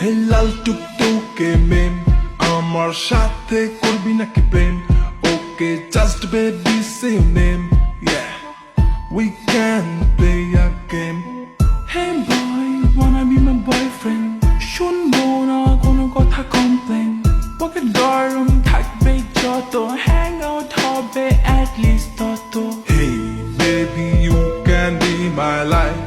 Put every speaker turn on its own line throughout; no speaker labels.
হে লাল টুকটুকে মেম, আমার সাথে করবি নাকি প্রেম? ওকে জাস্ট বেবি সে name, yeah we can play a game.
Hey boy, wanna be my boyfriend? শুনবো না কোনো কথা কমপ্লেন, পকেট গরম থাকবে যত, হ্যাং আউট হবে at least তত।
Hey baby you can be my life,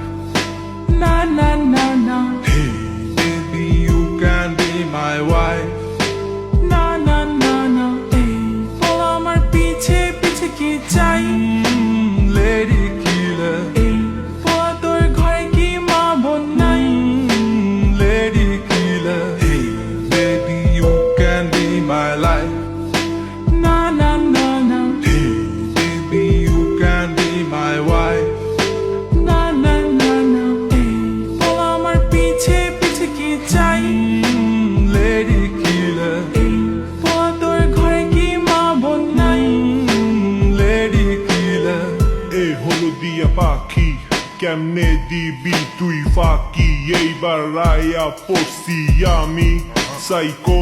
না না না না,
hey baby you can be my wife.
না না না না, এই বল আমার পিছে পিছে কি চাই?
Lady killer,
এই বল তোর ঘরে কি মা বোন নাই?
lady killer. Hey baby you can be my life,
না না না না,
hey baby you can be my wife.
না না না না, এই বল আমার পিছে পিছে কি চাই?
Lady killer,
এই বল তোর ঘরে কি মা বোন নাই?
lady killer.
এই হলো দিয়া পাখি, কেমনে দিবি তুই ফাঁকি? এইবার রায়া পড়ছি আমি, সাইকো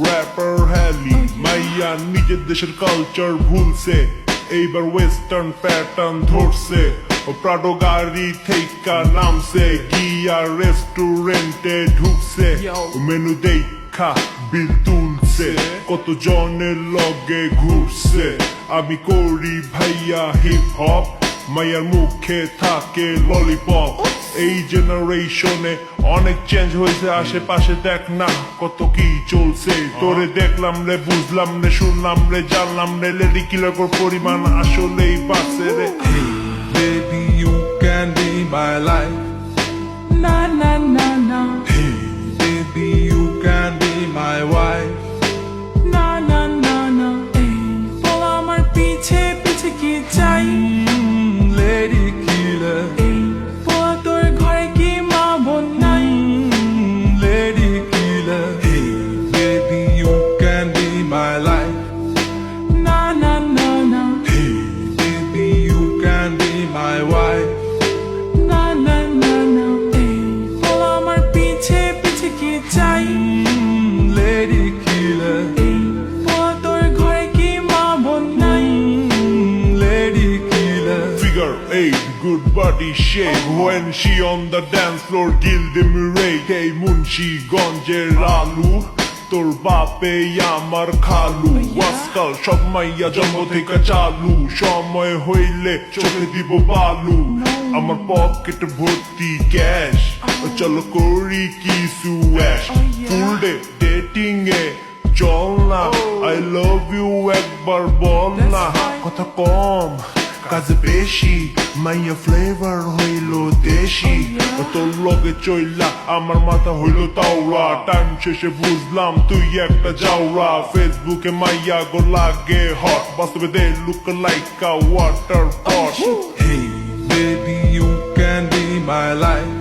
র্যাপার হ্যালি। মাইয়া নিজের দেশের কালচার ভুলছে, এইবার ওয়েস্টার্ন প্যাটার্ন ধরছে। ও প্রাডো গাড়ি থেকে নামছে, গিয়া রেস্টুরেন্টে ঢুকছে। মেনু দেখা বিল তুলছে, কত জনের লগে ঘুরছে। আমি করি ভাইয়া হিপ হপ, মায়ার মুখে থাকে ললিপপ। এই জেনারেশনে অনেক চেঞ্জ হয়েছে, আশেপাশে দেখ না কত কি চলছে। তোরে দেখলাম রে, বুঝলাম রে, শুনলাম রে, জানলাম রে, লেডি কিলার পরিমাণ আসলেই বাড়ছে রে।
Baby you can be my life,
না না না না,
hey baby you can be my wife.
না না না না, এই বল আমার পিছে পিছে কি চাই?
Lady killer,
এই বল তোর ঘরে কি মা বোন নাই?
lady killer. Hey baby you can be my life,
না না না না,
hey baby you can be my wife.
না না না না, এই বল আমার পিছে পিছে কি চাই?
Lady killer,
এই বল তোর ঘরে কি মা বোন নাই?
lady killer.
Figure 8, good body shape. When she on the dance floor, gilde mirate. Hey Munshi গঞ্জের আলু, তোর বাপে আমার খালু। আজকাল সব মাইয়া জন্ম থেকে চালু, সময় হইলে চোখে দিব বালু। আমার পকেট ভর্তি ক্যাশ, চলো করি কিছু অ্যাশ। ফুল ডে ডেটিং এ চল না, আই লাভ ইউ একবার বল না। কথা কম কাজ বেশি, মাইয়া ফ্লেভার হইল দেশি। তোর লগে চইলা আমার মাথা হইল তাওরা, টাইম শেষে বুঝলাম তুই একটা যাওরা। ফেসবুকে মাইয়া গো লাগে হট, বাস্তবে they look like a water pot.
Hey baby you can be my life,